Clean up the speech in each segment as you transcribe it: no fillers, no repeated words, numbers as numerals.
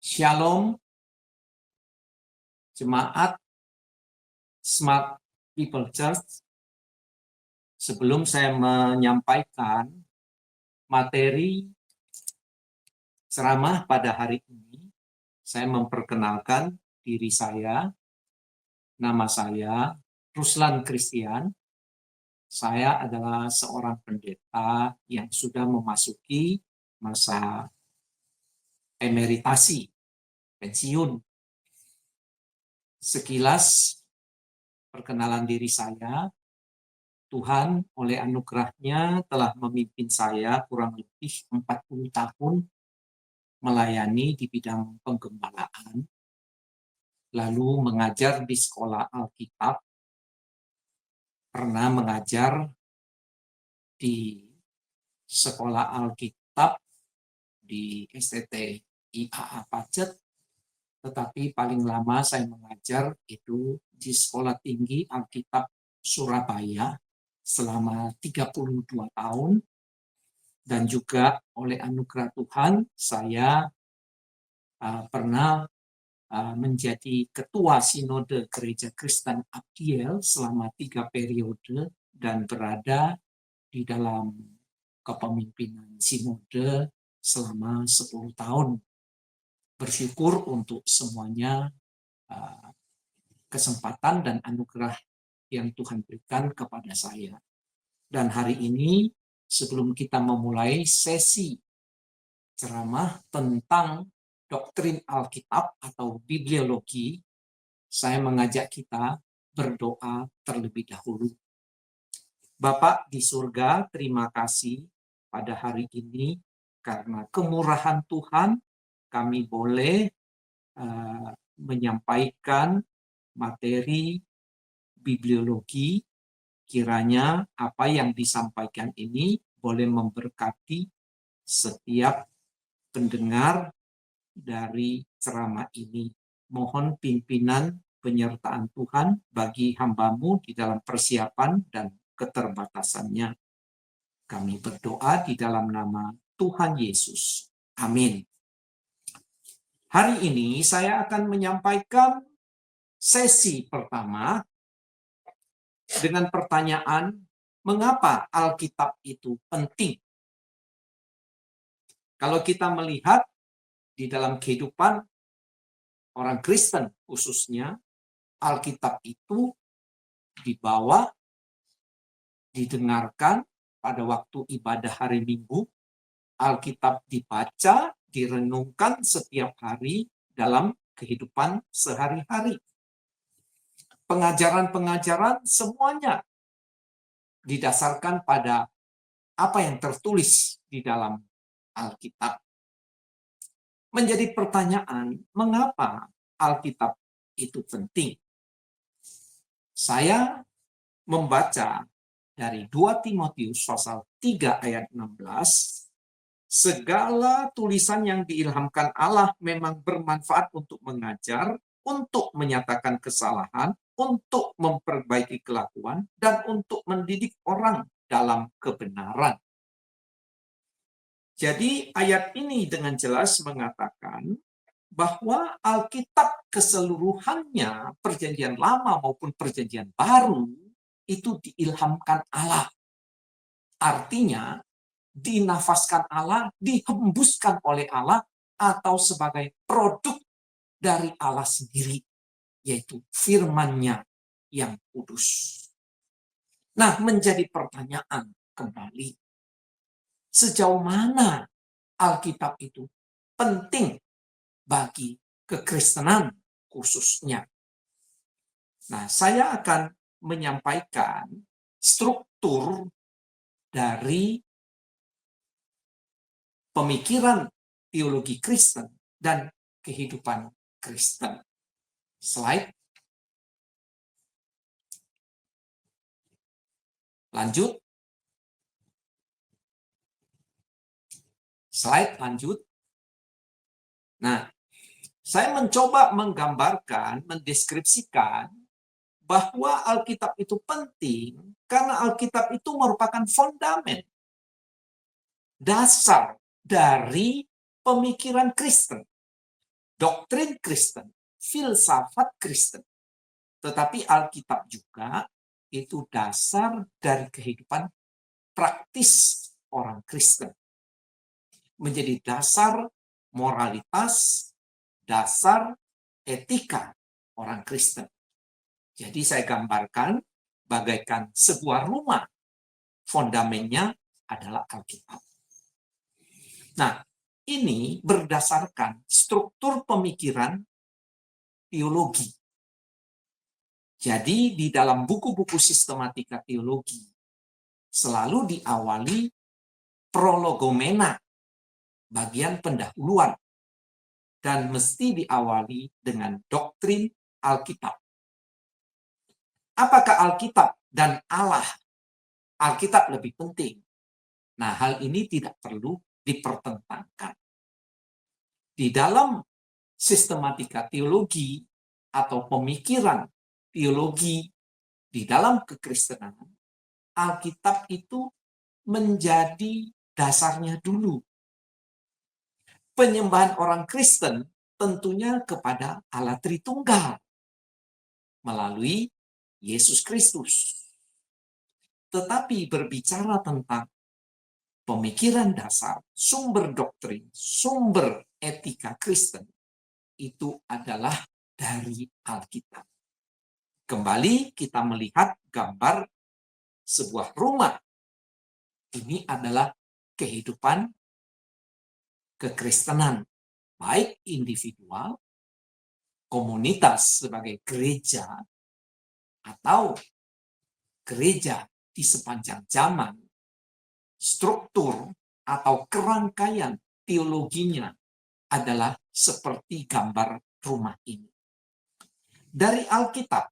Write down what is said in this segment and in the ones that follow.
Shalom, jemaat Smart People Church. Sebelum saya menyampaikan materi ceramah pada hari ini, saya memperkenalkan diri saya. Nama saya Ruslan Christian. Saya adalah seorang pendeta yang sudah memasuki masa emeritasi, pensiun. Sekilas perkenalan diri saya, Tuhan oleh anugerahnya telah memimpin saya kurang lebih 40 tahun melayani di bidang penggembalaan, lalu mengajar di sekolah Alkitab, pernah mengajar di sekolah Alkitab di STT IAA Pacet, tetapi paling lama saya mengajar itu di Sekolah Tinggi Alkitab Surabaya selama 32 tahun, dan juga oleh anugerah Tuhan saya pernah menjadi ketua sinode Gereja Kristen Abdiel selama 3 periode dan berada di dalam kepemimpinan sinode selama 10 tahun. Bersyukur untuk semuanya kesempatan dan anugerah yang Tuhan berikan kepada saya. Dan hari ini sebelum kita memulai sesi ceramah tentang doktrin Alkitab atau bibliologi, saya mengajak kita berdoa terlebih dahulu. Bapak di surga, terima kasih pada hari ini karena kemurahan Tuhan kami boleh menyampaikan materi bibliologi. Kiranya apa yang disampaikan ini boleh memberkati setiap pendengar dari ceramah ini. Mohon pimpinan penyertaan Tuhan bagi hamba-Mu di dalam persiapan dan keterbatasannya. Kami berdoa di dalam nama Tuhan Yesus. Amin. Hari ini saya akan menyampaikan sesi pertama dengan pertanyaan, mengapa Alkitab itu penting? Kalau kita melihat di dalam kehidupan orang Kristen khususnya, Alkitab itu dibawa, didengarkan pada waktu ibadah hari Minggu, Alkitab dibaca, direnungkan setiap hari dalam kehidupan sehari-hari. Pengajaran-pengajaran semuanya didasarkan pada apa yang tertulis di dalam Alkitab. Menjadi pertanyaan, mengapa Alkitab itu penting? Saya membaca dari 2 Timotius pasal 3 ayat 16, segala tulisan yang diilhamkan Allah memang bermanfaat untuk mengajar, untuk menyatakan kesalahan, untuk memperbaiki kelakuan, dan untuk mendidik orang dalam kebenaran. Jadi ayat ini dengan jelas mengatakan bahwa Alkitab keseluruhannya, perjanjian lama maupun perjanjian baru, itu diilhamkan Allah. Artinya, dinafaskan Allah, dihembuskan oleh Allah, atau sebagai produk dari Allah sendiri, yaitu firman-Nya yang kudus. Nah, menjadi pertanyaan kembali, sejauh mana Alkitab itu penting bagi kekristenan khususnya. Nah, saya akan menyampaikan struktur dari pemikiran teologi Kristen dan kehidupan Kristen. Slide. Lanjut. Slide lanjut. Nah, saya mencoba menggambarkan, mendeskripsikan bahwa Alkitab itu penting karena Alkitab itu merupakan fondamen, dasar dari pemikiran Kristen. doktrin Kristen, filsafat Kristen. Tetapi Alkitab juga itu dasar dari kehidupan praktis orang Kristen. Menjadi dasar moralitas, dasar etika orang Kristen. Jadi saya gambarkan bagaikan sebuah rumah. Fondamennya adalah Alkitab. Nah, ini berdasarkan struktur pemikiran teologi. Jadi di dalam buku-buku sistematika teologi selalu diawali prolegomena, bagian pendahuluan, dan mesti diawali dengan doktrin Alkitab. Apakah Alkitab dan Allah? Alkitab lebih penting. Nah, hal ini tidak perlu dipertentangkan. Di dalam sistematika teologi atau pemikiran teologi di dalam kekristenan, Alkitab itu menjadi dasarnya dulu. Penyembahan orang Kristen tentunya kepada Allah Tritunggal melalui Yesus Kristus. Tetapi berbicara tentang pemikiran dasar, sumber doktrin, sumber etika Kristen, itu adalah dari Alkitab. Kembali kita melihat gambar sebuah rumah. Ini adalah kehidupan kekristenan, baik individual, komunitas sebagai gereja, atau gereja di sepanjang zaman, struktur atau kerangkaian teologinya adalah seperti gambar rumah ini. Dari Alkitab,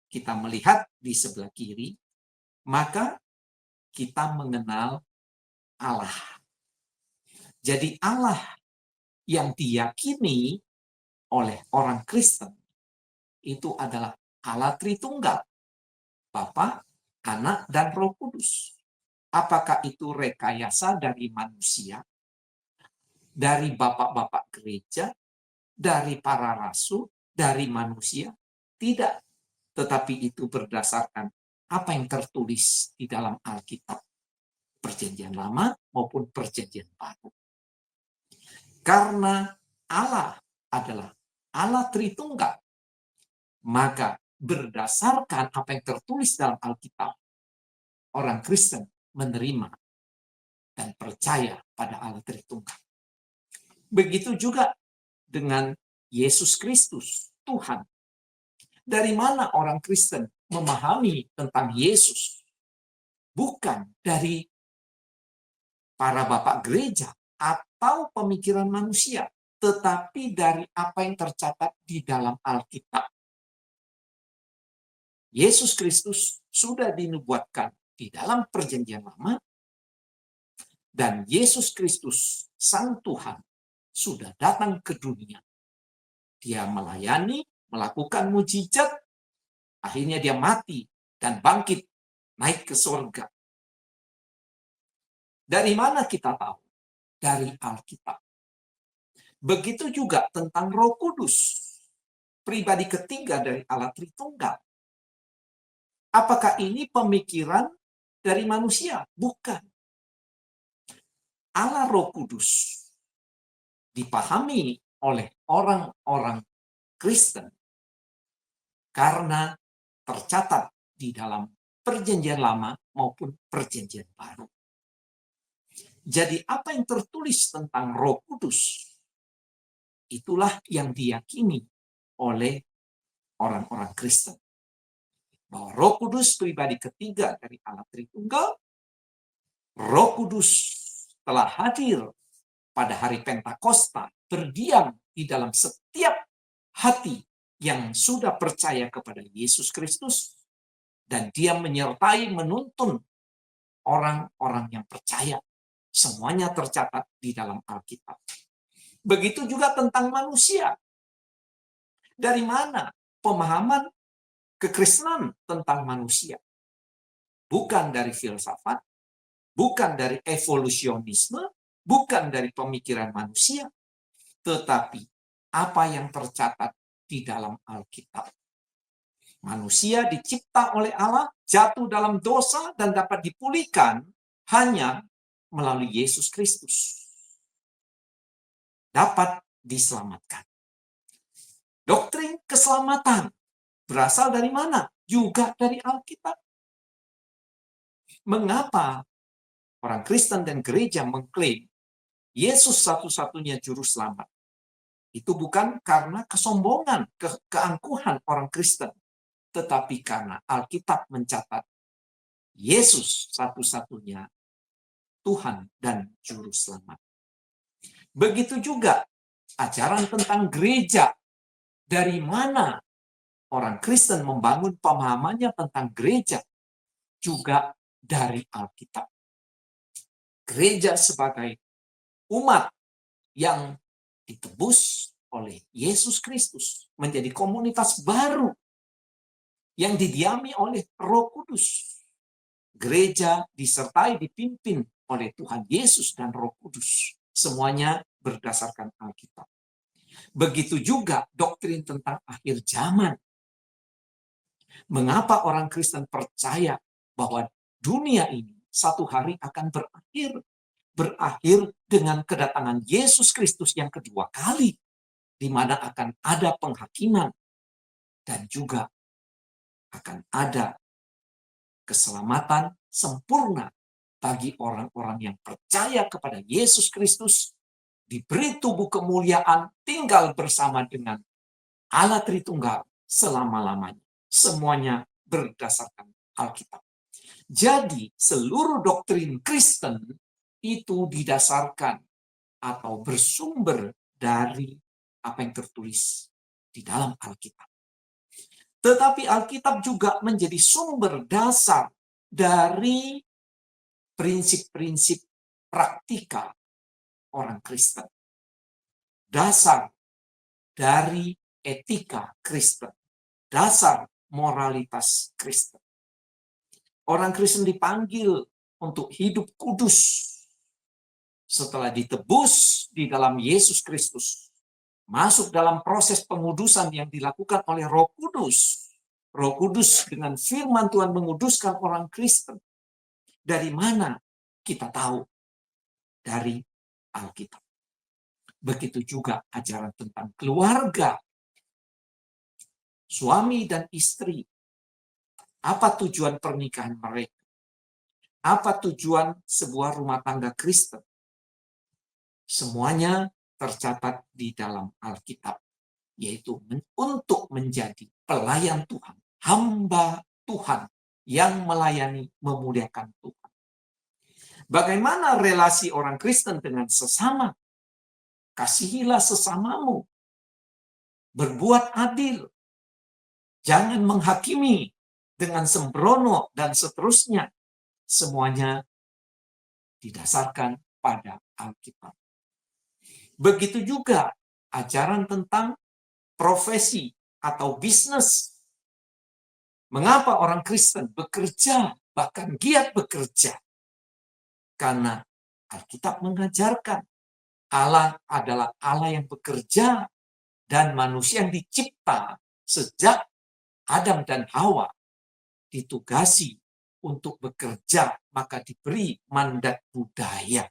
kita melihat di sebelah kiri, maka kita mengenal Allah. Jadi Allah yang diyakini oleh orang Kristen itu adalah Allah Tritunggal, Bapa, Anak, dan Roh Kudus. Apakah itu rekayasa dari manusia, dari bapak-bapak gereja, dari para rasul, dari manusia? Tidak. Tetapi itu berdasarkan apa yang tertulis di dalam Alkitab, Perjanjian Lama maupun Perjanjian Baru. Karena Allah adalah Allah Tritunggal, maka berdasarkan apa yang tertulis dalam Alkitab, orang Kristen menerima dan percaya pada Allah Tritunggal. Begitu juga dengan Yesus Kristus, Tuhan. Dari mana orang Kristen memahami tentang Yesus? Bukan dari para bapak gereja atau pemikiran manusia, tetapi dari apa yang tercatat di dalam Alkitab. Yesus Kristus sudah dinubuatkan di dalam Perjanjian Lama, dan Yesus Kristus, Sang Tuhan, sudah datang ke dunia. Dia melayani, melakukan mujizat, akhirnya dia mati dan bangkit, naik ke surga. Dari mana kita tahu? Dari Alkitab. Begitu juga tentang Roh Kudus, pribadi ketiga dari Allah Tritunggal. Apakah ini pemikiran dari manusia? Bukan. Allah Roh Kudus dipahami oleh orang-orang Kristen karena tercatat di dalam Perjanjian Lama maupun Perjanjian Baru. Jadi apa yang tertulis tentang Roh Kudus, itulah yang diyakini oleh orang-orang Kristen. Bahwa Roh Kudus pribadi ketiga dari Allah Tritunggal, Roh Kudus telah hadir pada hari Pentakosta, berdiam di dalam setiap hati yang sudah percaya kepada Yesus Kristus, dan dia menyertai menuntun orang-orang yang percaya. Semuanya tercatat di dalam Alkitab. Begitu juga tentang manusia. Dari mana pemahaman kekristenan tentang manusia? Bukan dari filsafat, bukan dari evolusionisme, bukan dari pemikiran manusia, tetapi apa yang tercatat di dalam Alkitab. Manusia dicipta oleh Allah, jatuh dalam dosa, dan dapat dipulihkan hanya melalui Yesus Kristus. Dapat diselamatkan. Doktrin keselamatan berasal dari mana? Juga dari Alkitab. Mengapa orang Kristen dan gereja mengklaim Yesus satu-satunya juru selamat? Itu bukan karena kesombongan, keangkuhan orang Kristen, tetapi karena Alkitab mencatat Yesus satu-satunya Tuhan dan juru selamat. Begitu juga ajaran tentang gereja. Dari mana orang Kristen membangun pemahamannya tentang gereja? Juga dari Alkitab. Gereja sebagai umat yang ditebus oleh Yesus Kristus menjadi komunitas baru yang didiami oleh Roh Kudus. Gereja disertai dipimpin oleh Tuhan Yesus dan Roh Kudus. Semuanya berdasarkan Alkitab. Begitu juga doktrin tentang akhir zaman. Mengapa orang Kristen percaya bahwa dunia ini satu hari akan berakhir? Berakhir dengan kedatangan Yesus Kristus yang kedua kali, di mana akan ada penghakiman dan juga akan ada keselamatan sempurna bagi orang-orang yang percaya kepada Yesus Kristus, diberi tubuh kemuliaan, tinggal bersama dengan Allah Tritunggal selama-lamanya. Semuanya berdasarkan Alkitab. Jadi seluruh doktrin Kristen itu didasarkan atau bersumber dari apa yang tertulis di dalam Alkitab. Tetapi Alkitab juga menjadi sumber dasar dari prinsip-prinsip praktikal orang Kristen. Dasar dari etika Kristen. Dasar moralitas Kristen. Orang Kristen dipanggil untuk hidup kudus setelah ditebus di dalam Yesus Kristus. Masuk dalam proses pengudusan yang dilakukan oleh Roh Kudus. Roh Kudus dengan firman Tuhan menguduskan orang Kristen. Dari mana kita tahu? Dari Alkitab. Begitu juga ajaran tentang keluarga. Suami dan istri. Apa tujuan pernikahan mereka? Apa tujuan sebuah rumah tangga Kristen? Semuanya tercatat di dalam Alkitab, yaitu untuk menjadi pelayan Tuhan, hamba Tuhan yang melayani, memuliakan Tuhan. Bagaimana relasi orang Kristen dengan sesama? Kasihilah sesamamu, berbuat adil, jangan menghakimi dengan sembrono, dan seterusnya. Semuanya didasarkan pada Alkitab. Begitu juga ajaran tentang profesi atau bisnis. Mengapa orang Kristen bekerja, bahkan giat bekerja? Karena Alkitab mengajarkan Allah adalah Allah yang bekerja, dan manusia yang dicipta sejak Adam dan Hawa ditugasi untuk bekerja, maka diberi mandat budaya.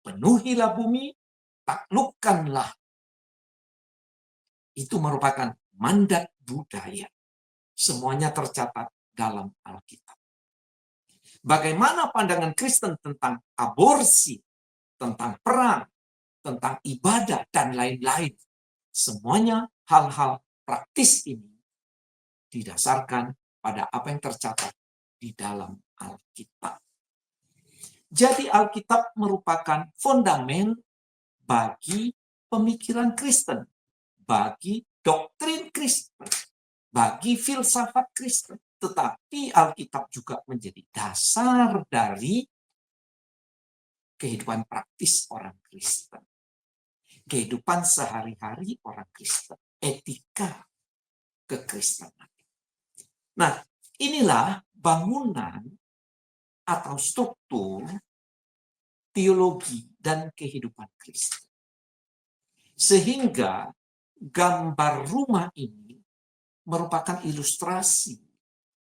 Penuhilah bumi, taklukkanlah. Itu merupakan mandat budaya. Semuanya tercatat dalam Alkitab. Bagaimana pandangan Kristen tentang aborsi, tentang perang, tentang ibadah, dan lain-lain. Semuanya hal-hal praktis ini didasarkan pada apa yang tercatat di dalam Alkitab. Jadi Alkitab merupakan fondamen bagi pemikiran Kristen, bagi doktrin Kristen, bagi filsafat Kristen. Tetapi Alkitab juga menjadi dasar dari kehidupan praktis orang Kristen. Kehidupan sehari-hari orang Kristen. Etika kekristenan. Nah, inilah bangunan atau struktur teologi dan kehidupan Kristen. Sehingga gambar rumah ini merupakan ilustrasi.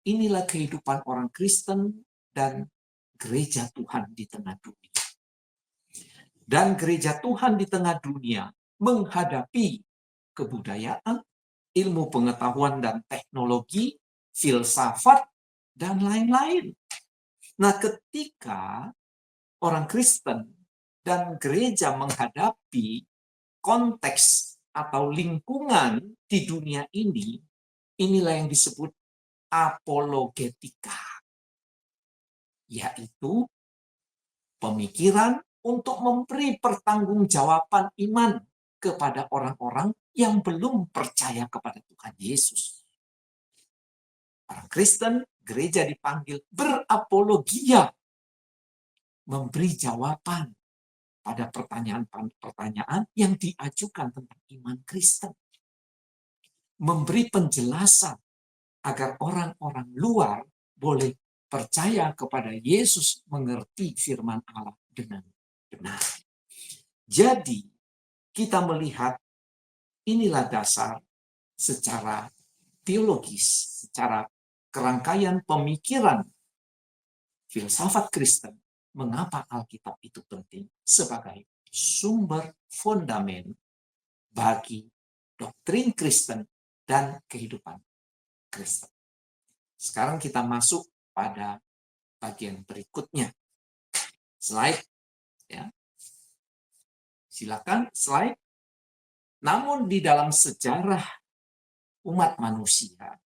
Inilah kehidupan orang Kristen dan gereja Tuhan di tengah dunia. Dan gereja Tuhan di tengah dunia menghadapi kebudayaan, ilmu pengetahuan dan teknologi, filsafat, dan lain-lain. Nah, ketika orang Kristen dan gereja menghadapi konteks atau lingkungan di dunia ini, inilah yang disebut apologetika, yaitu pemikiran untuk memberi pertanggungjawaban iman kepada orang-orang yang belum percaya kepada Tuhan Yesus. Orang Kristen, gereja dipanggil berapologia, memberi jawaban pada pertanyaan-pertanyaan yang diajukan tentang iman Kristen. Memberi penjelasan agar orang-orang luar boleh percaya kepada Yesus, mengerti firman Allah dengan benar. Jadi, kita melihat inilah dasar secara teologis, secara kerangkaian pemikiran filsafat Kristen, mengapa Alkitab itu penting sebagai sumber fondamen bagi doktrin Kristen dan kehidupan Kristen. Sekarang kita masuk pada bagian berikutnya. Slide, ya. Silakan slide. Namun di dalam sejarah umat manusia,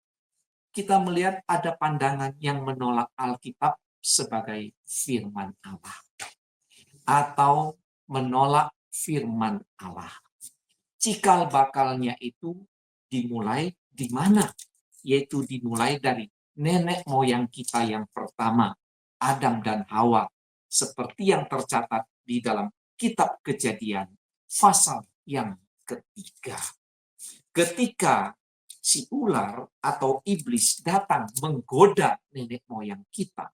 kita melihat ada pandangan yang menolak Alkitab sebagai firman Allah atau menolak firman Allah. Cikal bakalnya itu dimulai di mana? Yaitu dimulai dari nenek moyang kita yang pertama, Adam dan Hawa, seperti yang tercatat di dalam kitab Kejadian pasal yang ketiga. Ketika si ular atau iblis datang menggoda nenek moyang kita,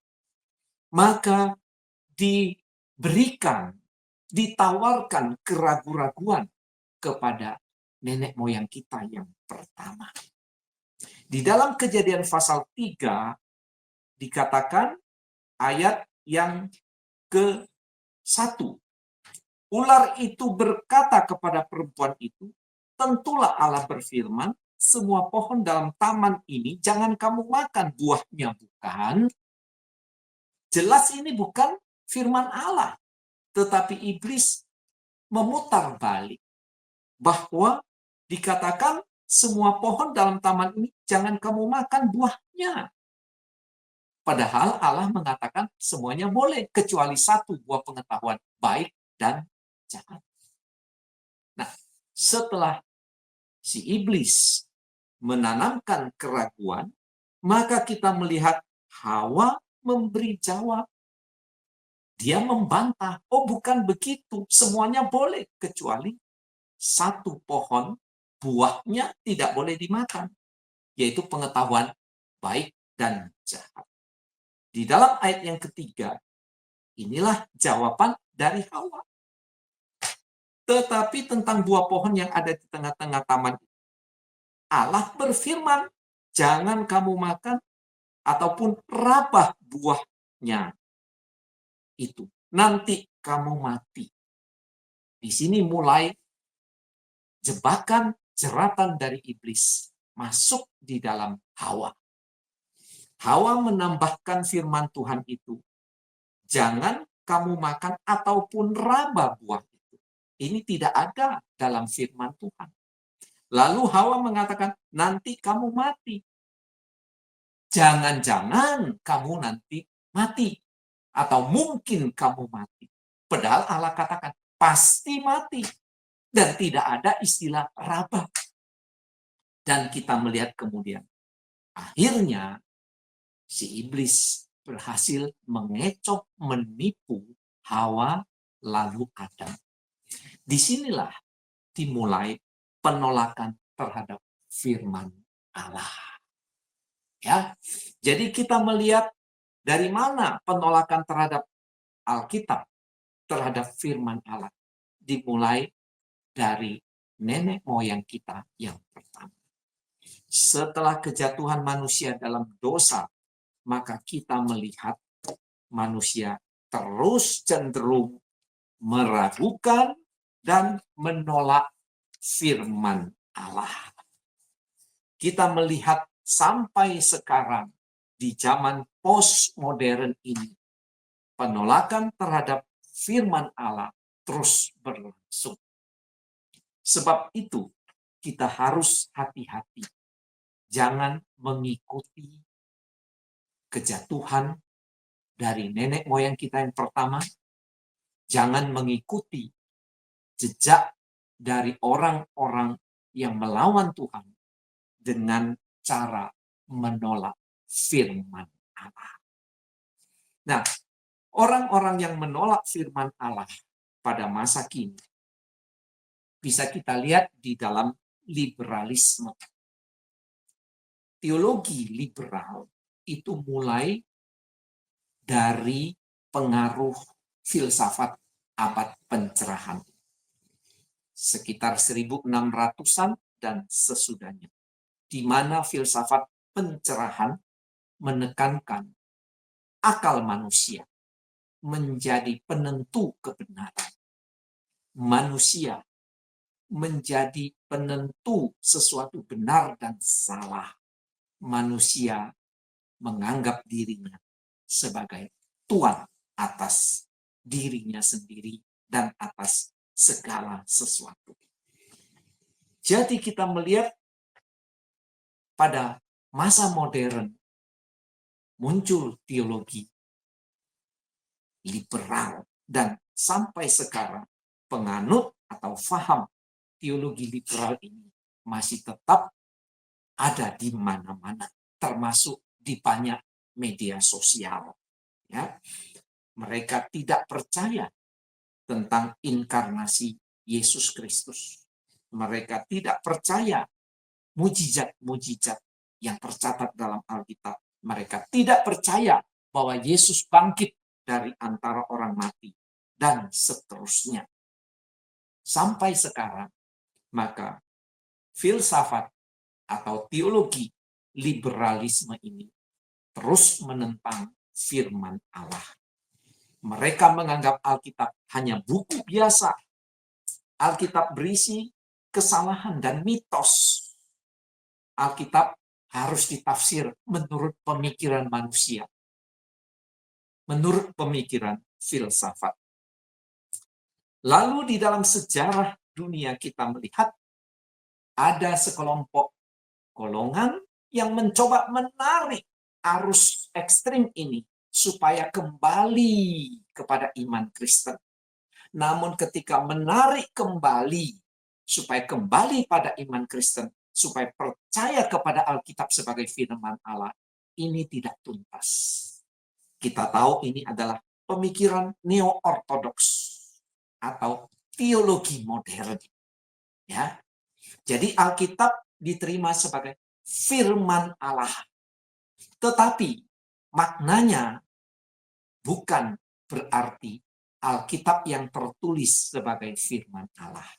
maka diberikan, ditawarkan keraguan-raguan kepada nenek moyang kita yang pertama. Di dalam Kejadian pasal 3 dikatakan ayat yang ke-1. Ular itu berkata kepada perempuan itu, tentulah Allah berfirman, semua pohon dalam taman ini jangan kamu makan buahnya, bukan? Jelas ini bukan firman Allah. Tetapi iblis memutar balik. Bahwa dikatakan semua pohon dalam taman ini jangan kamu makan buahnya. Padahal Allah mengatakan semuanya boleh, kecuali satu, buah pengetahuan baik dan jahat. Nah, setelah si iblis menanamkan keraguan, maka kita melihat Hawa memberi jawab. Dia membantah, oh bukan begitu, semuanya boleh, kecuali satu pohon, buahnya tidak boleh dimakan, yaitu pengetahuan baik dan jahat. Di dalam ayat yang ketiga, inilah jawaban dari Hawa. Tetapi tentang buah pohon yang ada di tengah-tengah taman, Allah berfirman, jangan kamu makan ataupun rabah buahnya itu. Nanti kamu mati. Di sini mulai jebakan, jeratan dari iblis masuk di dalam Hawa. Hawa menambahkan firman Tuhan itu, jangan kamu makan ataupun raba buah itu. Ini tidak ada dalam firman Tuhan. Lalu Hawa mengatakan, nanti kamu mati. Jangan-jangan kamu nanti mati. Atau mungkin kamu mati. Padahal Allah katakan, pasti mati. Dan tidak ada istilah raba. Dan kita melihat kemudian, akhirnya si iblis berhasil mengecoh, menipu Hawa lalu Adam. Disinilah dimulai penolakan terhadap firman Allah. Ya, jadi kita melihat dari mana penolakan terhadap Alkitab, terhadap firman Allah. Dimulai dari nenek moyang kita yang pertama. Setelah kejatuhan manusia dalam dosa, maka kita melihat manusia terus cenderung meragukan dan menolak firman Allah. Kita melihat sampai sekarang di zaman postmodern ini, penolakan terhadap firman Allah terus berlangsung. Sebab itu kita harus hati-hati. Jangan mengikuti kejatuhan dari nenek moyang kita yang pertama. Jangan mengikuti jejak dari orang-orang yang melawan Tuhan dengan cara menolak firman Allah. Nah, orang-orang yang menolak firman Allah pada masa kini bisa kita lihat di dalam liberalisme. Teologi liberal itu mulai dari pengaruh filsafat abad pencerahan. Sekitar 1600-an dan sesudahnya. Di mana filsafat pencerahan menekankan akal manusia menjadi penentu kebenaran. Manusia menjadi penentu sesuatu benar dan salah. Manusia menganggap dirinya sebagai tuan atas dirinya sendiri dan atas segala sesuatu. Jadi kita melihat pada masa modern muncul teologi liberal dan sampai sekarang penganut atau faham teologi liberal ini masih tetap ada di mana-mana, termasuk di banyak media sosial. Ya, mereka tidak percaya tentang inkarnasi Yesus Kristus. Mereka tidak percaya mujizat-mujizat yang tercatat dalam Alkitab. Mereka tidak percaya bahwa Yesus bangkit dari antara orang mati, dan seterusnya. Sampai sekarang, maka filsafat atau teologi liberalisme ini terus menentang firman Allah. Mereka menganggap Alkitab hanya buku biasa. Alkitab berisi kesalahan dan mitos. Alkitab harus ditafsir menurut pemikiran manusia. Menurut pemikiran filsafat. Lalu di dalam sejarah dunia kita melihat ada sekelompok golongan yang mencoba menarik arus ekstrim ini supaya kembali kepada iman Kristen. Namun ketika menarik kembali supaya kembali pada iman Kristen, supaya percaya kepada Alkitab sebagai firman Allah, ini tidak tuntas. Kita tahu ini adalah pemikiran neo-ortodoks atau teologi modern. Ya. Jadi Alkitab diterima sebagai firman Allah. Tetapi maknanya bukan berarti Alkitab yang tertulis sebagai firman Allah.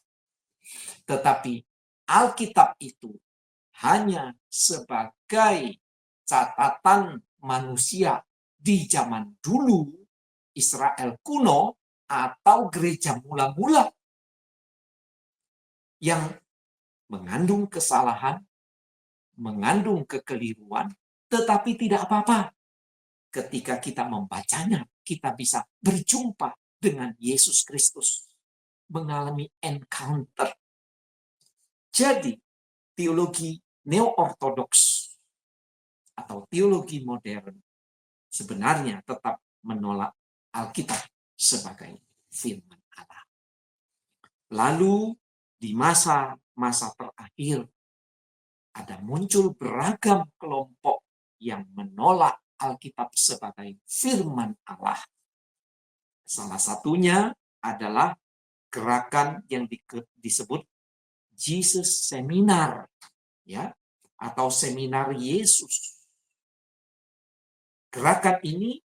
Tetapi Alkitab itu hanya sebagai catatan manusia di zaman dulu, Israel kuno, atau gereja mula-mula yang mengandung kesalahan, mengandung kekeliruan, tetapi tidak apa-apa. Ketika kita membacanya, kita bisa berjumpa dengan Yesus Kristus, mengalami encounter. Jadi, teologi neo-ortodoks atau teologi modern sebenarnya tetap menolak Alkitab sebagai firman Allah. Lalu di masa-masa terakhir ada muncul beragam kelompok yang menolak Alkitab sebagai firman Allah. Salah satunya adalah gerakan yang disebut Jesus Seminar, ya, atau seminar Yesus. Gerakan ini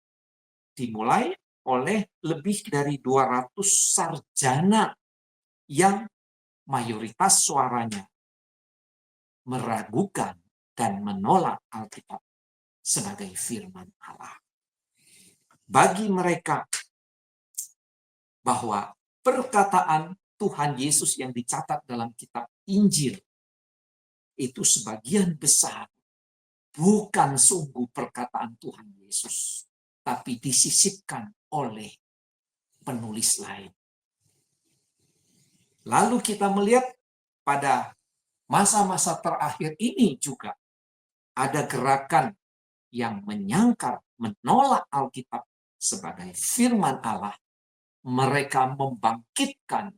dimulai oleh lebih dari 200 sarjana yang mayoritas suaranya meragukan dan menolak Alkitab sebagai firman Allah. Bagi mereka bahwa perkataan Tuhan Yesus yang dicatat dalam kitab Injil itu sebagian besar bukan sungguh perkataan Tuhan Yesus, tapi disisipkan oleh penulis lain. Lalu kita melihat pada masa-masa terakhir ini juga ada gerakan yang menyangkal, menolak Alkitab sebagai firman Allah. Mereka membangkitkan,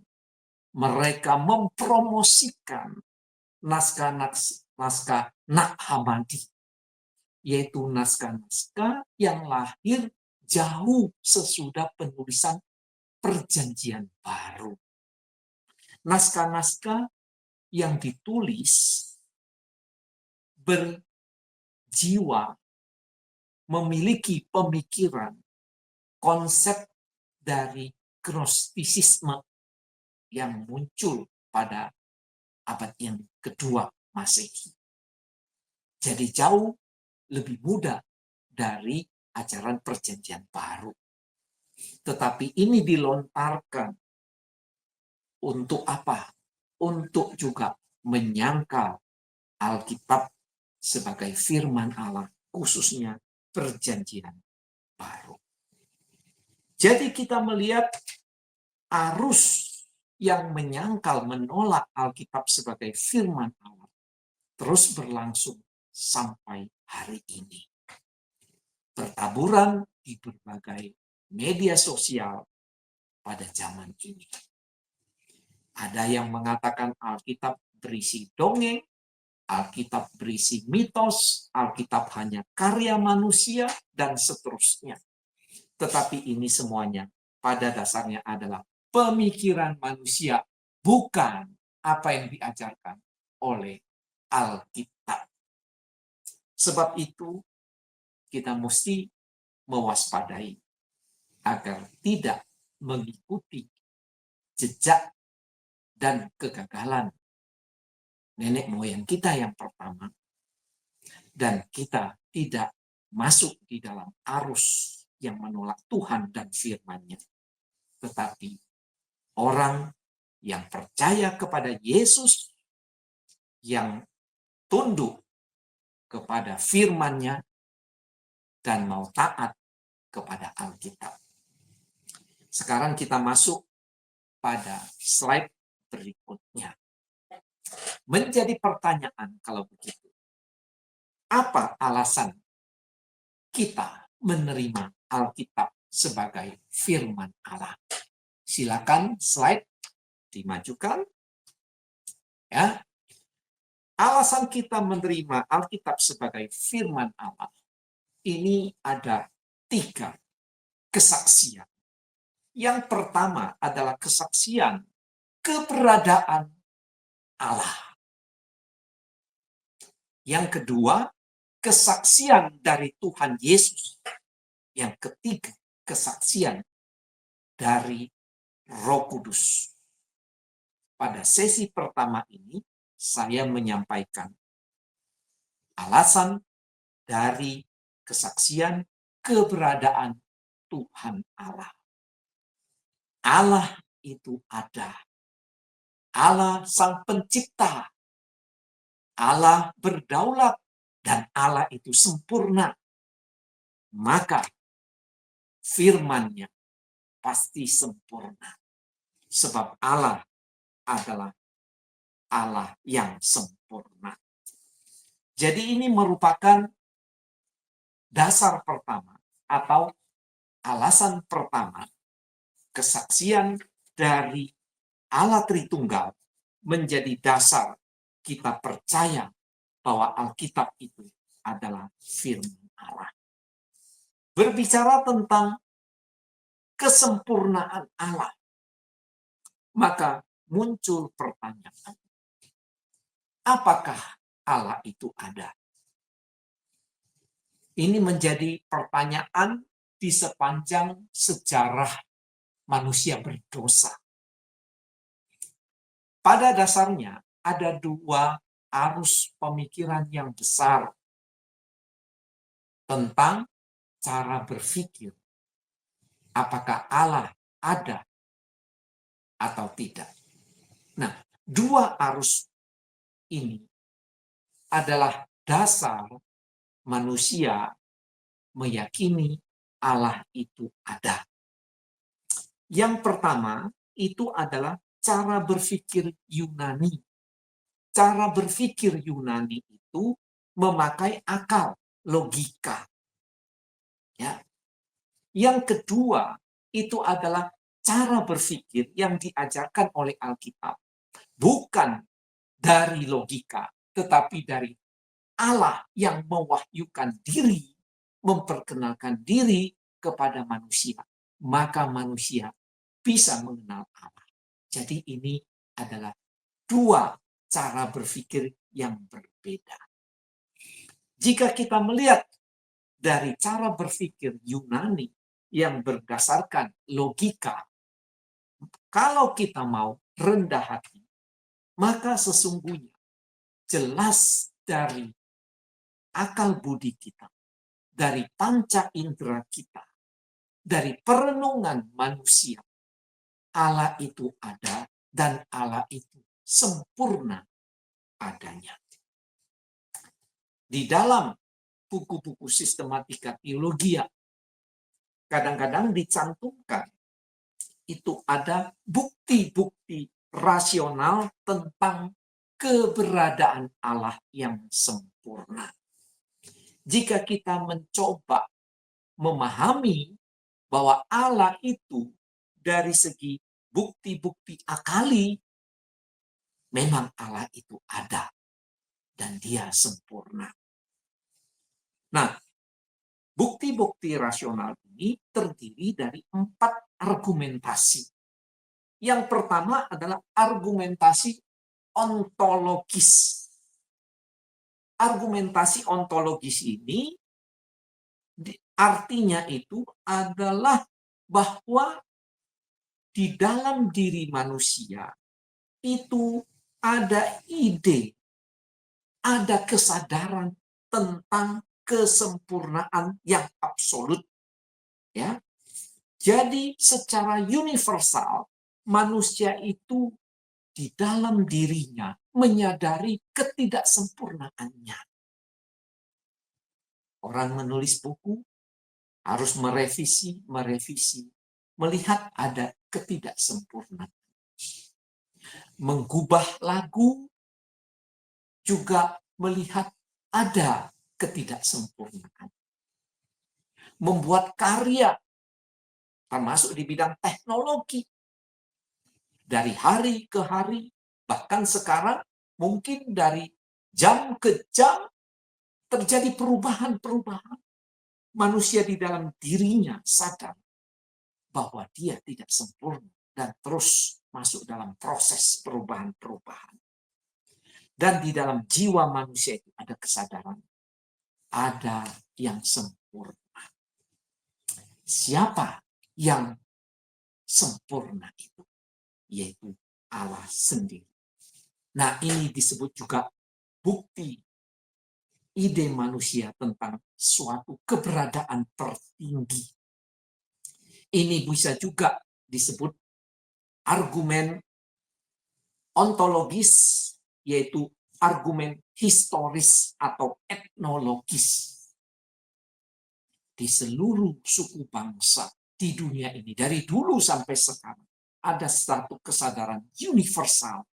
mereka mempromosikan naskah-naskah Naqshbandi, yaitu naskah-naskah yang lahir jauh sesudah penulisan Perjanjian Baru. Naskah-naskah yang ditulis berjiwa, memiliki pemikiran, konsep dari gnostisisme yang muncul pada abad yang kedua Masehi. Jadi jauh lebih muda dari ajaran Perjanjian Baru. Tetapi ini dilontarkan untuk apa? Untuk juga menyangkal Alkitab sebagai firman Allah, khususnya Perjanjian Baru. Jadi kita melihat arus yang menyangkal, menolak Alkitab sebagai firman Allah terus berlangsung sampai hari ini. Bertaburan di berbagai media sosial pada zaman ini. Ada yang mengatakan Alkitab berisi dongeng, Alkitab berisi mitos, Alkitab hanya karya manusia, dan seterusnya. Tetapi ini semuanya pada dasarnya adalah pemikiran manusia, bukan apa yang diajarkan oleh Alkitab. Sebab itu kita mesti mewaspadai agar tidak mengikuti jejak dan kegagalan nenek moyang kita yang pertama, dan kita tidak masuk di dalam arus yang menolak Tuhan dan firman-Nya. Tetapi orang yang percaya kepada Yesus, yang tunduk kepada firman-Nya, dan mau taat kepada Alkitab. Sekarang kita masuk pada slide berikutnya. Menjadi pertanyaan kalau begitu, apa alasan kita menerima Alkitab sebagai firman Allah? Silakan slide dimajukan. Ya. Alasan kita menerima Alkitab sebagai firman Allah ini ada 3 kesaksian. Yang pertama adalah kesaksian keberadaan Allah. Yang kedua, kesaksian dari Tuhan Yesus. Yang ketiga, kesaksian dari Roh Kudus. Pada sesi pertama ini, saya menyampaikan alasan dari kesaksian keberadaan Tuhan Allah. Allah itu ada. Allah Sang Pencipta. Allah berdaulat dan Allah itu sempurna. Maka firman-Nya pasti sempurna. Sebab Allah adalah Allah yang sempurna. Jadi ini merupakan dasar pertama atau alasan pertama, kesaksian dari Allah Tritunggal menjadi dasar kita percaya bahwa Alkitab itu adalah firman Allah. Berbicara tentang kesempurnaan Allah, maka muncul pertanyaan, apakah Allah itu ada? Ini menjadi pertanyaan di sepanjang sejarah manusia berdosa. Pada dasarnya ada dua arus pemikiran yang besar tentang cara berpikir. Apakah Allah ada atau tidak? Nah, dua arus ini adalah dasar manusia meyakini Allah itu ada. Yang pertama itu adalah cara berpikir Yunani. Cara berpikir Yunani itu memakai akal, logika. Ya. Yang kedua itu adalah cara berpikir yang diajarkan oleh Alkitab. Bukan dari logika, tetapi dari Allah yang mewahyukan diri, memperkenalkan diri kepada manusia. Maka manusia bisa mengenal Allah. Jadi ini adalah dua cara berpikir yang berbeda. Jika kita melihat dari cara berpikir Yunani yang berdasarkan logika, kalau kita mau rendah hati, maka sesungguhnya jelas dari akal budi kita, dari panca indera kita, dari perenungan manusia, Allah itu ada dan Allah itu sempurna adanya. Di dalam buku-buku sistematika teologi kadang-kadang dicantumkan itu ada bukti-bukti rasional tentang keberadaan Allah yang sempurna. Jika kita mencoba memahami bahwa Allah itu dari segi bukti-bukti akali, memang Allah itu ada dan dia sempurna. Nah, bukti-bukti rasional ini terdiri dari 4 argumentasi. Yang pertama adalah argumentasi ontologis. Argumentasi ontologis ini artinya itu adalah bahwa di dalam diri manusia itu ada ide, ada kesadaran tentang kesempurnaan yang absolut. Ya. Jadi secara universal manusia itu di dalam dirinya menyadari ketidaksempurnaannya. Orang menulis buku harus merevisi, melihat ada ketidaksempurnaan. Menggubah lagu juga melihat ada ketidaksempurnaan. Membuat karya, termasuk di bidang teknologi, dari hari ke hari, bahkan sekarang mungkin dari jam ke jam terjadi perubahan-perubahan. Manusia di dalam dirinya sadar bahwa dia tidak sempurna dan terus masuk dalam proses perubahan-perubahan. Dan di dalam jiwa manusia itu ada kesadaran, ada yang sempurna. Siapa yang sempurna itu? Yaitu Allah sendiri. Nah, ini disebut juga bukti ide manusia tentang suatu keberadaan tertinggi. Ini bisa juga disebut argumen ontologis, yaitu argumen historis atau etnologis. Di seluruh suku bangsa di dunia ini, dari dulu sampai sekarang, ada satu kesadaran universal.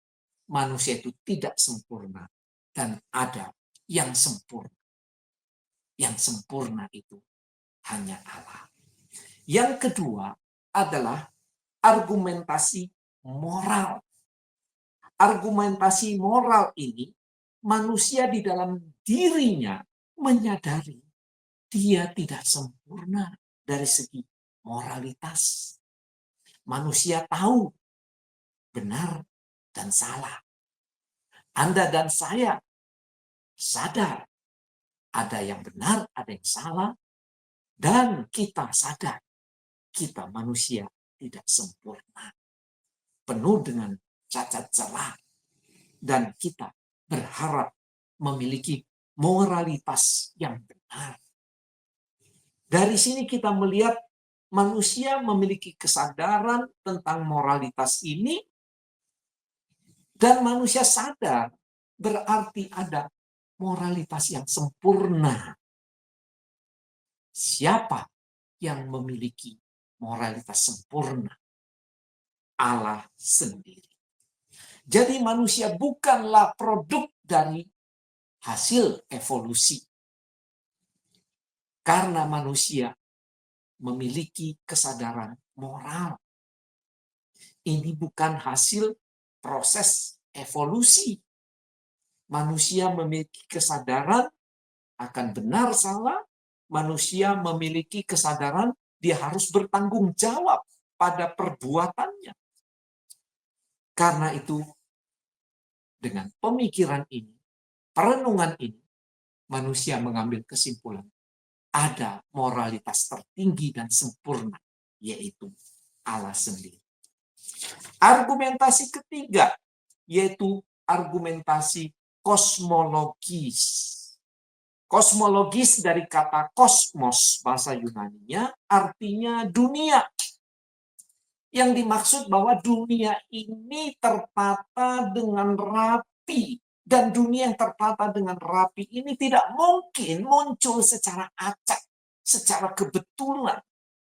Manusia itu tidak sempurna dan ada yang sempurna. Yang sempurna itu hanya Allah. Yang kedua adalah argumentasi moral. Argumentasi moral ini manusia di dalam dirinya menyadari dia tidak sempurna dari segi moralitas. Manusia tahu benar dan salah. Anda dan saya sadar ada yang benar, ada yang salah, dan kita sadar kita manusia tidak sempurna. Penuh dengan cacat celah, dan kita berharap memiliki moralitas yang benar. Dari sini kita melihat manusia memiliki kesadaran tentang moralitas ini, dan manusia sadar berarti ada moralitas yang sempurna. Siapa yang memiliki moralitas sempurna? Allah sendiri. Jadi manusia bukanlah produk dari hasil evolusi. Karena manusia memiliki kesadaran moral. Ini bukan hasil proses evolusi. Manusia memiliki kesadaran akan benar salah. Manusia memiliki kesadaran dia harus bertanggung jawab pada perbuatannya. Karena itu, dengan pemikiran ini, perenungan ini, manusia mengambil kesimpulan. Ada moralitas tertinggi dan sempurna, yaitu Allah sendiri. Argumentasi ketiga, yaitu argumentasi kosmologis. Kosmologis dari kata kosmos, bahasa Yunaninya, artinya dunia. Yang dimaksud bahwa dunia ini tertata dengan rapi. Dan dunia yang tertata dengan rapi ini tidak mungkin muncul secara acak, secara kebetulan.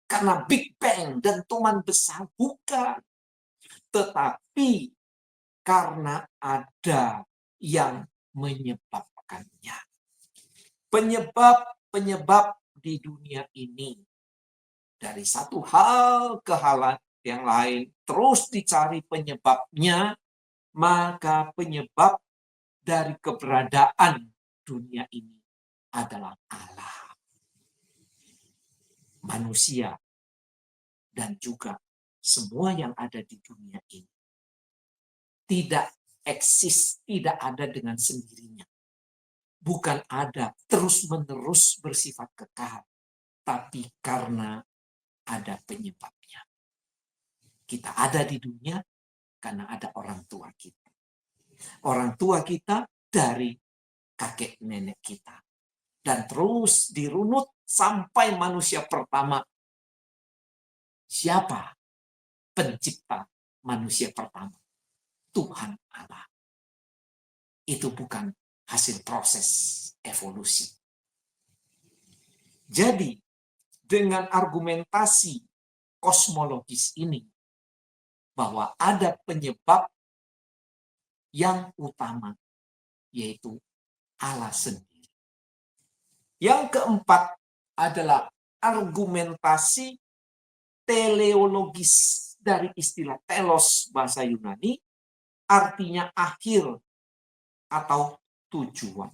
Karena Big Bang dan tuman besar, bukan. Tetapi karena ada yang menyebabkannya. Penyebab di dunia ini. Dari satu hal ke hal yang lain, terus dicari penyebabnya, maka penyebab dari keberadaan dunia ini adalah Allah. Manusia dan juga semua yang ada di dunia ini tidak eksis, tidak ada dengan sendirinya. Bukan ada terus-menerus bersifat kekal, tapi karena ada penyebabnya. Kita ada di dunia karena ada orang tua kita. Orang tua kita dari kakek nenek kita. Dan terus dirunut sampai manusia pertama. Siapa pencipta manusia pertama? Tuhan Allah. Itu bukan hasil proses evolusi. Jadi, dengan argumentasi kosmologis ini, bahwa ada penyebab yang utama, yaitu Allah sendiri. Yang keempat adalah argumentasi teleologis dari istilah telos bahasa Yunani, artinya akhir atau tujuan.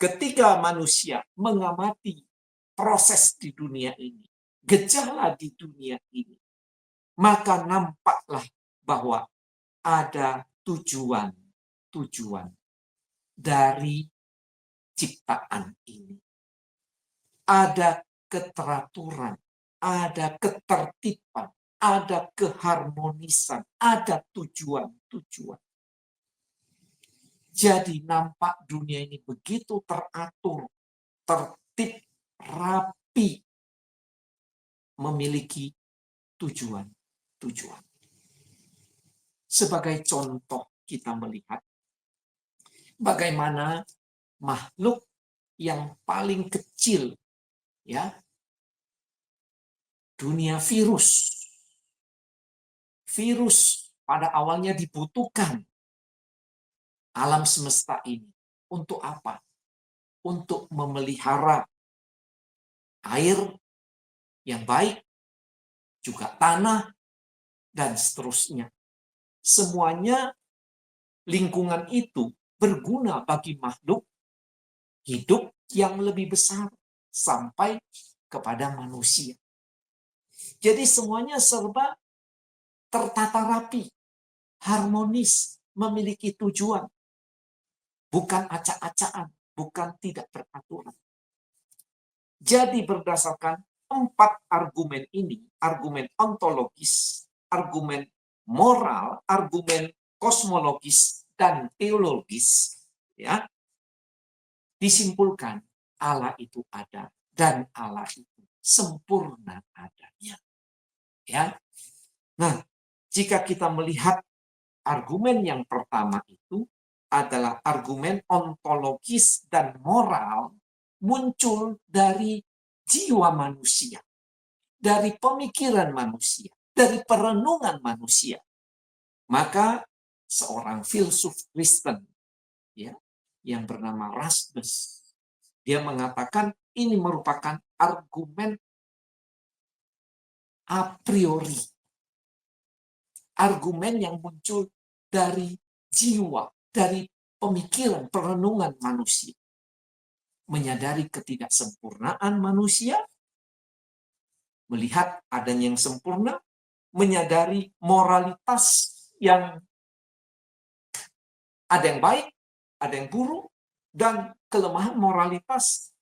Ketika manusia mengamati proses di dunia ini, gejala di dunia ini, maka nampaklah bahwa ada tujuan dari ciptaan ini. Ada keteraturan, ada ketertiban, ada keharmonisan, ada tujuan. Jadi nampak dunia ini begitu teratur, tertib, rapi, memiliki tujuan. Sebagai contoh kita melihat bagaimana makhluk yang paling kecil, ya, dunia virus. Virus pada awalnya dibutuhkan alam semesta ini. Untuk apa? Untuk memelihara air yang baik, juga tanah, dan seterusnya. Semuanya lingkungan itu berguna bagi makhluk hidup yang lebih besar sampai kepada manusia. Jadi semuanya serba tertata rapi, harmonis, memiliki tujuan. Bukan acak-acakan, bukan tidak beraturan. Jadi berdasarkan 4 argumen ini, argumen ontologis, argumen moral, argumen kosmologis dan teologis, ya, disimpulkan Allah itu ada dan Allah itu sempurna adanya. Ya. Nah, jika kita melihat argumen yang pertama itu adalah argumen ontologis dan moral muncul dari jiwa manusia, dari pemikiran manusia, dari perenungan manusia. Maka seorang filsuf Kristen, ya, yang bernama Rasbus, dia mengatakan ini merupakan argumen a priori, argumen yang muncul dari jiwa, dari pemikiran, perenungan manusia. Menyadari ketidaksempurnaan manusia, melihat adanya yang sempurna, menyadari moralitas yang ada yang baik, ada yang buruk, dan kelemahan moralitas.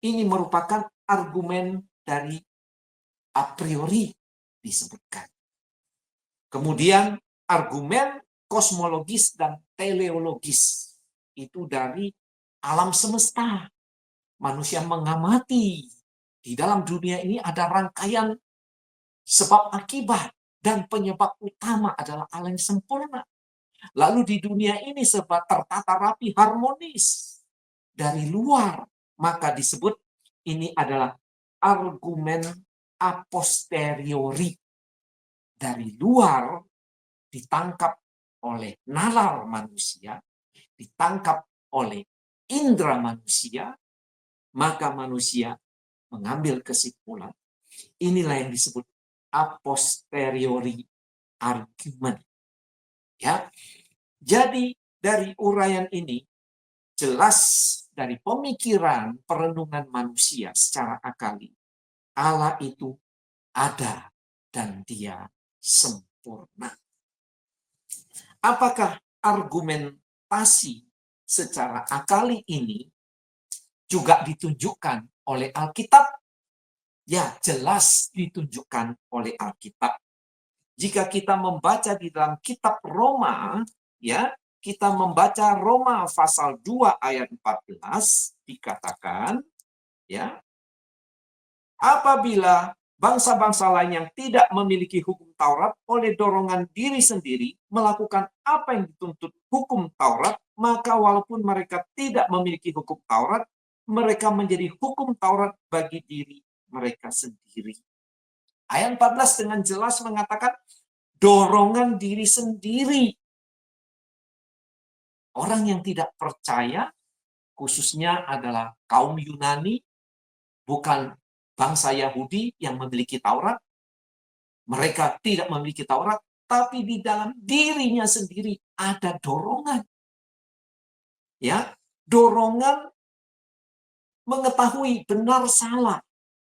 Ini merupakan argumen dari a priori disebutkan. Kemudian argumen kosmologis dan teleologis itu dari alam semesta. Manusia mengamati di dalam dunia ini ada rangkaian sebab akibat dan penyebab utama adalah Allah yang sempurna. Lalu di dunia ini sebab tertata rapi harmonis dari luar, maka disebut ini adalah argumen a posteriori. Dari luar ditangkap oleh nalar manusia, ditangkap oleh indera manusia, maka manusia mengambil kesimpulan. Inilah yang disebut a posteriori argument. Ya. Jadi dari uraian ini jelas dari pemikiran perenungan manusia secara akali, Allah itu ada dan dia sempurna. Apakah argumentasi secara akali ini juga ditunjukkan oleh Alkitab? Ya, jelas ditunjukkan oleh Alkitab. Jika kita membaca di dalam kitab Roma, ya, kita membaca Roma pasal 2 ayat 14 dikatakan, ya, apabila bangsa-bangsa lain yang tidak memiliki hukum Taurat oleh dorongan diri sendiri melakukan apa yang dituntut hukum Taurat, maka walaupun mereka tidak memiliki hukum Taurat, mereka menjadi hukum Taurat bagi diri mereka sendiri. Ayat 14 dengan jelas mengatakan dorongan diri sendiri. Orang yang tidak percaya, khususnya adalah kaum Yunani, bukan bangsa Yahudi yang memiliki Taurat. Mereka tidak memiliki Taurat, tapi di dalam dirinya sendiri ada dorongan. Ya, dorongan mengetahui benar salah,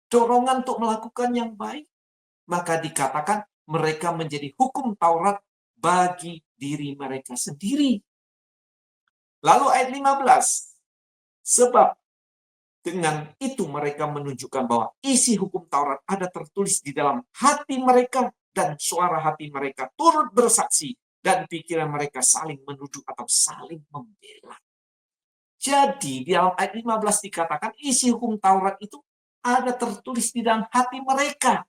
dorongan untuk melakukan yang baik, maka dikatakan mereka menjadi hukum Taurat bagi diri mereka sendiri. Lalu ayat 15, sebab dengan itu mereka menunjukkan bahwa isi hukum Taurat ada tertulis di dalam hati mereka dan suara hati mereka turut bersaksi dan pikiran mereka saling menuduh atau saling membela. Jadi di dalam ayat 15 dikatakan isi hukum Taurat itu ada tertulis di dalam hati mereka.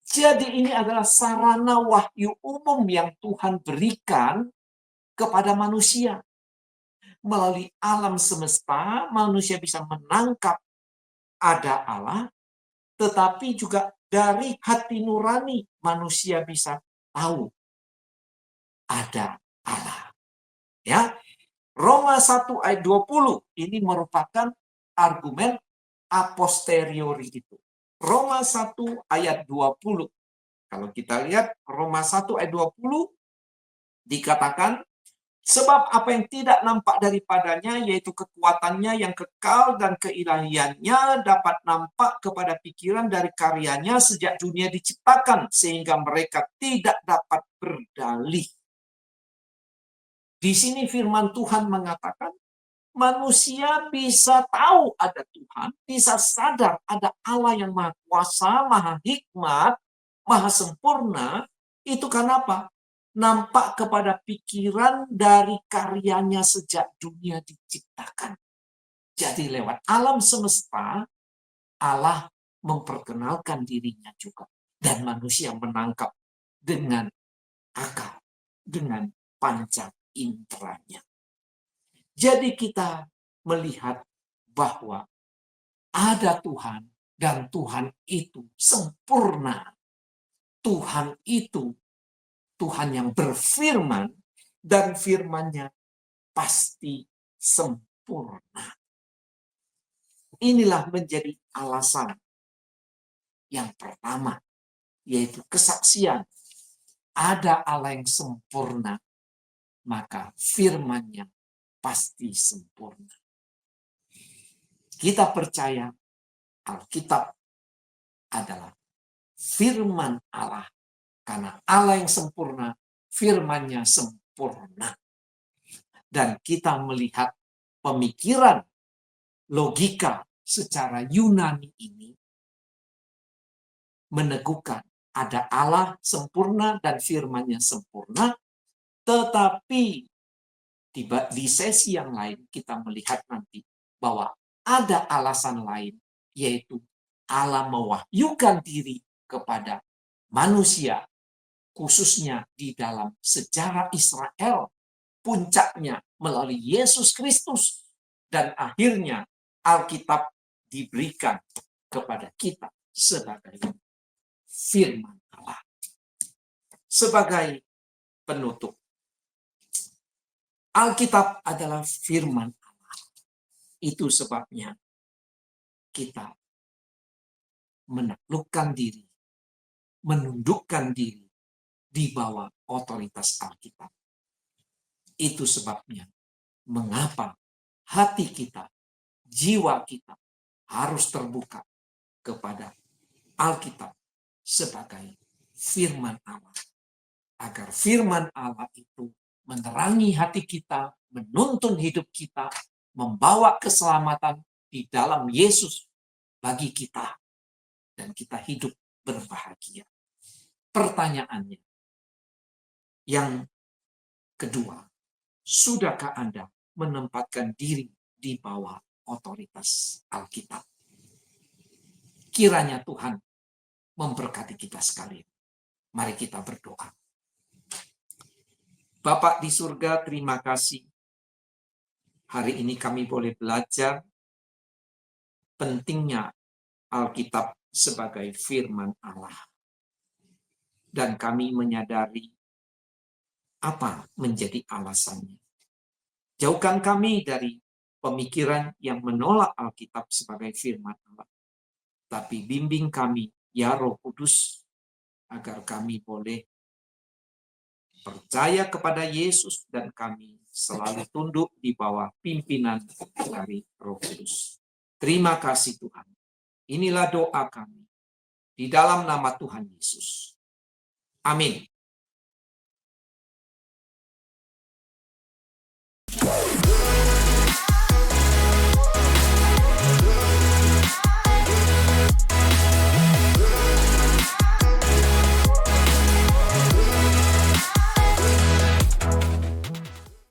Jadi ini adalah sarana wahyu umum yang Tuhan berikan kepada manusia. Melalui alam semesta, manusia bisa menangkap ada Allah, tetapi juga dari hati nurani manusia bisa tahu ada Allah. Ya. Roma 1 ayat 20 ini merupakan argumen a posteriori itu. Roma 1 ayat 20. Kalau kita lihat Roma 1 ayat 20 dikatakan, sebab apa yang tidak nampak daripadanya, yaitu kekuatannya yang kekal dan keilahiannya, dapat nampak kepada pikiran dari karyanya sejak dunia diciptakan, sehingga mereka tidak dapat berdalih. Di sini firman Tuhan mengatakan, manusia bisa tahu ada Tuhan, bisa sadar ada Allah yang maha kuasa, maha hikmat, maha sempurna, Itu karena apa? Nampak kepada pikiran dari karyanya sejak dunia diciptakan. Jadi lewat alam semesta, Allah memperkenalkan dirinya juga. Dan manusia menangkap dengan akal, dengan panca inderanya. Jadi kita melihat bahwa ada Tuhan dan Tuhan itu sempurna. Tuhan itu Tuhan yang berfirman dan firman-Nya pasti sempurna. Inilah menjadi alasan yang pertama, yaitu kesaksian. Ada Allah yang sempurna, maka firman-Nya pasti sempurna. Kita percaya Alkitab adalah firman Allah. Karena Allah yang sempurna, firman-Nya sempurna. Dan kita melihat pemikiran logika secara Yunani ini meneguhkan ada Allah sempurna dan firman-Nya sempurna, tetapi di sesi yang lain kita melihat nanti bahwa ada alasan lain, yaitu Allah mewahyukan diri kepada manusia, khususnya di dalam sejarah Israel, puncaknya melalui Yesus Kristus, dan akhirnya Alkitab diberikan kepada kita sebagai firman Allah. Sebagai penutup, Alkitab adalah firman Allah. Itu sebabnya kita menaklukkan diri, menundukkan diri di bawah otoritas Alkitab. Itu sebabnya mengapa hati kita, jiwa kita harus terbuka kepada Alkitab sebagai firman Allah. Agar firman Allah itu menerangi hati kita, menuntun hidup kita, membawa keselamatan di dalam Yesus bagi kita. Dan kita hidup berbahagia. Pertanyaannya, yang kedua, sudahkah Anda menempatkan diri di bawah otoritas Alkitab? Kiranya Tuhan memberkati kita sekalian. Mari kita berdoa. Bapak di surga, terima kasih. Hari ini kami boleh belajar pentingnya Alkitab sebagai firman Allah. Dan kami menyadari apa menjadi alasannya. Jauhkan kami dari pemikiran yang menolak Alkitab sebagai firman Allah. Tapi bimbing kami, ya Roh Kudus, agar kami boleh percaya kepada Yesus dan kami selalu tunduk di bawah pimpinan dari Roh Kudus. Terima kasih Tuhan. Inilah doa kami di dalam nama Tuhan Yesus. Amin.